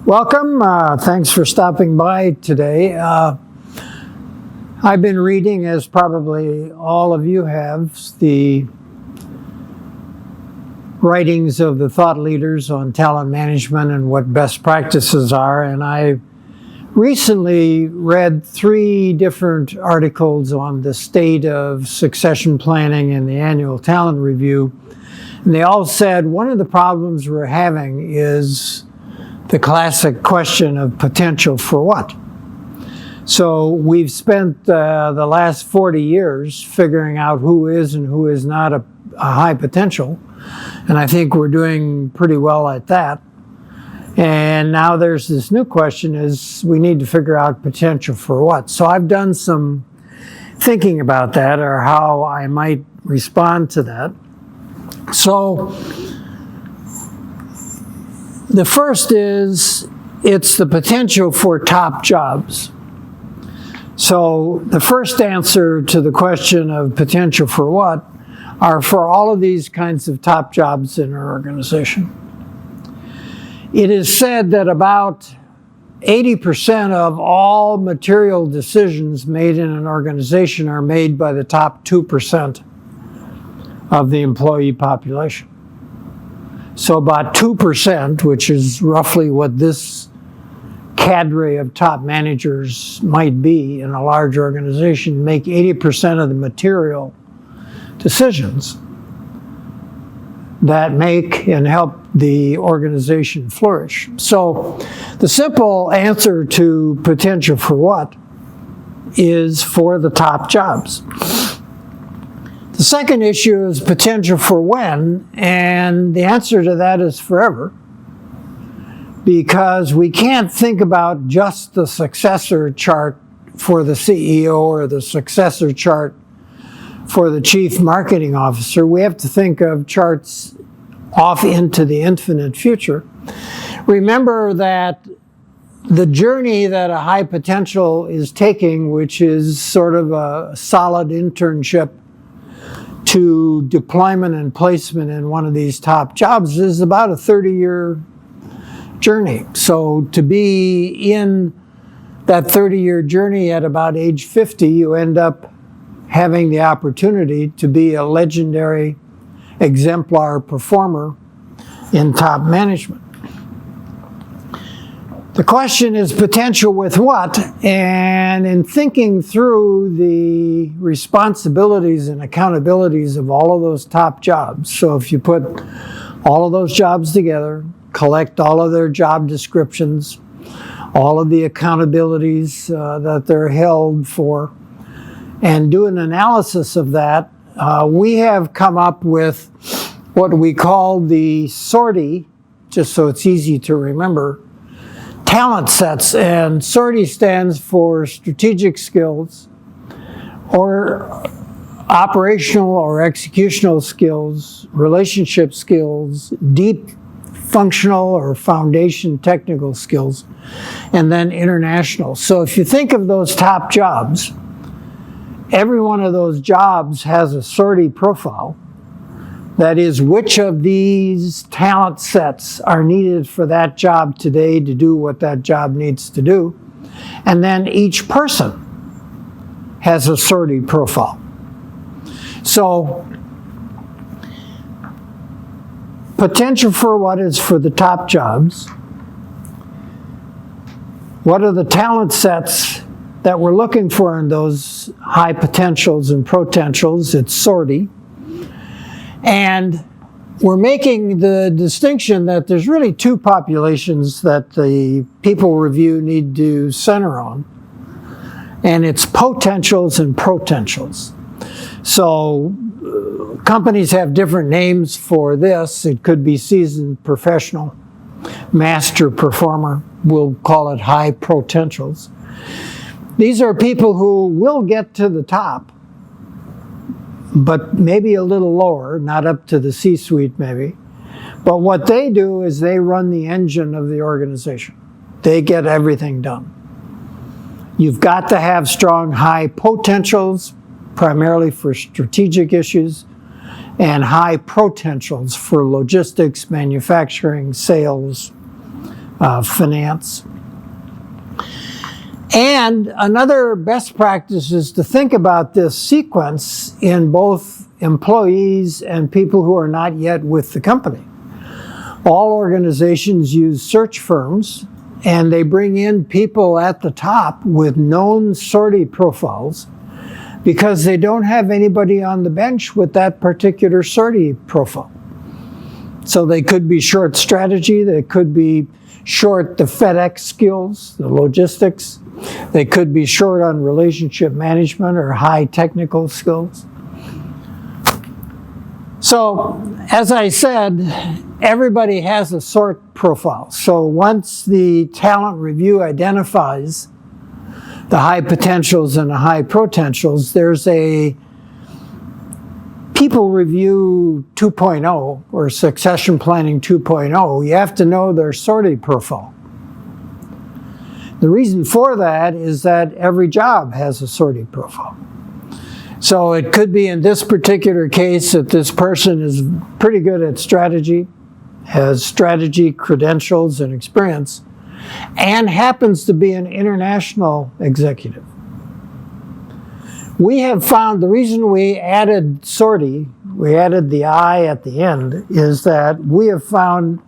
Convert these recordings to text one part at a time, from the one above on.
Welcome. Thanks for stopping by today. I've been reading, as probably all of you have, the writings of the thought leaders on talent management and what best practices are. And I recently read 3 different articles on the state of succession planning in the annual talent review. And they all said one of the problems we're having is the classic question of potential for what? So we've spent the last 40 years figuring out who is and who is not a high potential. And I think we're doing pretty well at that. And now there's this new question is we need to figure out potential for what? So I've done some thinking about that or how I might respond to that. So the first is it's the potential for top jobs. So the first answer to the question of potential for what are for all of these kinds of top jobs in our organization. It is said that about 80% of all material decisions made in an organization are made by the top 2% of the employee population. So about 2%, which is roughly what this cadre of top managers might be in a large organization, make 80% of the material decisions that make and help the organization flourish. So the simple answer to potential for what is for the top jobs. The second issue is potential for when, and the answer to that is forever, because we can't think about just the successor chart for the CEO or the successor chart for the chief marketing officer. We have to think of charts off into the infinite future. Remember that the journey that a high potential is taking, which is sort of a solid internship to deployment and placement in one of these top jobs, is about a 30-year journey. So to be in that 30-year journey at about age 50, you end up having the opportunity to be a legendary exemplar performer in top management. The question is potential with what? And in thinking through the responsibilities and accountabilities of all of those top jobs, so if you put all of those jobs together, collect all of their job descriptions, all of the accountabilities that they're held for, and do an analysis of that, we have come up with what we call the SORTI, just so it's easy to remember, talent sets. And SORTI stands for strategic skills, or operational or executional skills, relationship skills, deep functional or foundation technical skills, and then international. So if you think of those top jobs, every one of those jobs has a SORTI profile. That is, which of these talent sets are needed for that job today to do what that job needs to do. And then each person has a SORTI profile. So potential for what is for the top jobs. What are the talent sets that we're looking for in those high potentials and potentials? It's SORTI. And we're making the distinction that there's really 2 populations that the people review need to center on. And it's potentials and potentials. So companies have different names for this. It could be seasoned professional, master performer. We'll call it high potentials. These are people who will get to the top, but maybe a little lower, not up to the C-suite maybe. But what they do is they run the engine of the organization. They get everything done. You've got to have strong high potentials, primarily for strategic issues, and high potentials for logistics, manufacturing, sales, finance. And another best practice is to think about this sequence in both employees and people who are not yet with the company. All organizations use search firms, and they bring in people at the top with known SORTI profiles because they don't have anybody on the bench with that particular SORTI profile. So they could be short strategy, they could be short the FedEx skills, the logistics. They could be short on relationship management or high technical skills. So, as I said, everybody has a SORT profile. So once the talent review identifies the high potentials and the high potentials, there's a people review 2.0 or succession planning 2.0. You have to know their SORTI profile. The reason for that is that every job has a SORTI profile. So it could be in this particular case that this person is pretty good at strategy, has strategy, credentials, and experience, and happens to be an international executive. We have found the reason we added SORTI, we added the I at the end, is that we have found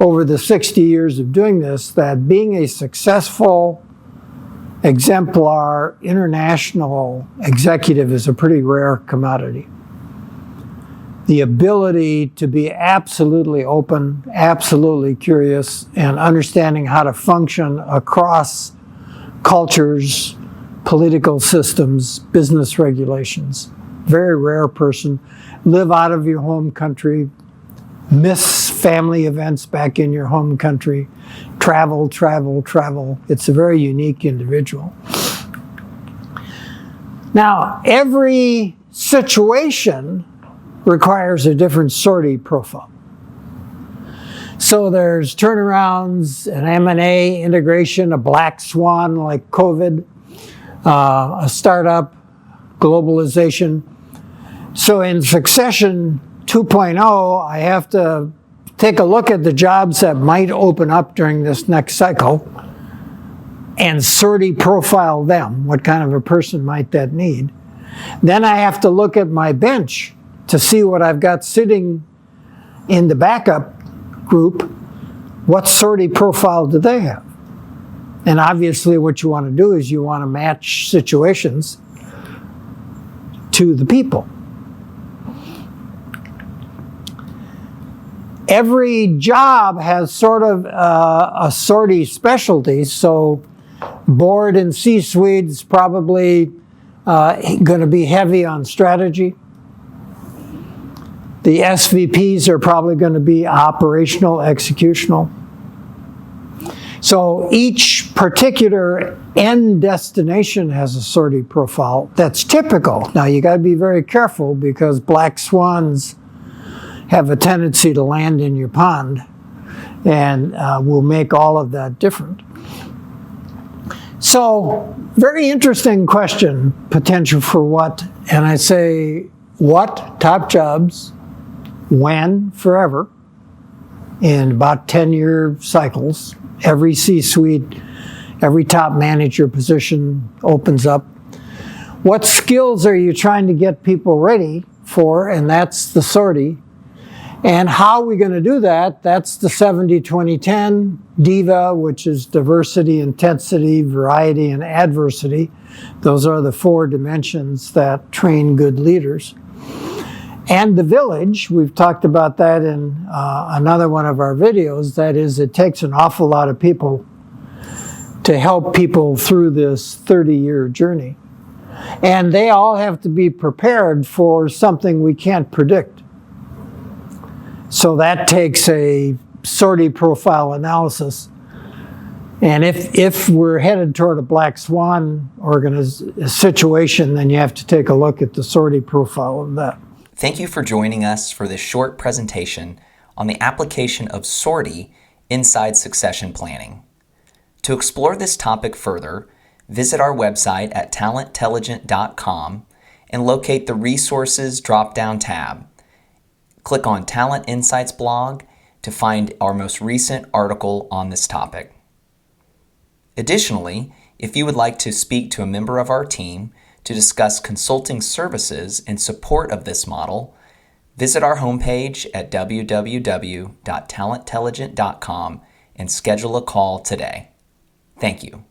over the 60 years of doing this that being a successful exemplar international executive is a pretty rare commodity. The ability to be absolutely open, absolutely curious, and understanding how to function across cultures, political systems, business regulations. Very rare person. Live out of your home country, miss family events back in your home country, travel, travel, travel. It's a very unique individual. Now, every situation requires a different SORTI profile. So there's turnarounds, an M&A integration, a black swan like COVID, a startup, globalization. So in succession 2.0, I have to take a look at the jobs that might open up during this next cycle and SORTI profile them. What kind of a person might that need? Then I have to look at my bench to see what I've got sitting in the backup group. What SORTI profile do they have? And obviously what you want to do is you want to match situations to the people. Every job has sort of a SORTI specialty, so board and C-suite is probably going to be heavy on strategy. The SVPs are probably going to be operational, executional. So each particular end destination has a SORTI profile that's typical. Now you got to be very careful because black swans have a tendency to land in your pond and will make all of that different. So, very interesting question, potential for what? And I say, what? Top jobs. When? Forever. In about 10-year cycles. Every C-suite, every top manager position opens up. What skills are you trying to get people ready for? And that's the SORTI. And how are we going to do that? That's the 70-20-10 DIVA, which is diversity, intensity, variety, and adversity. Those are the 4 dimensions that train good leaders. And the village, we've talked about that in another one of our videos. That is, it takes an awful lot of people to help people through this 30-year journey. And they all have to be prepared for something we can't predict. So that takes a SORTI profile analysis. And if we're headed toward a black swan situation, then you have to take a look at the SORTI profile of that. Thank you for joining us for this short presentation on the application of SORTI inside succession planning. To explore this topic further, visit our website at TalentTelligent.com and locate the Resources drop-down tab. Click on Talent Insights blog, to find our most recent article on this topic. Additionally, if you would like to speak to a member of our team to discuss consulting services in support of this model, visit our homepage at www.talenttelligent.com and schedule a call today. Thank you.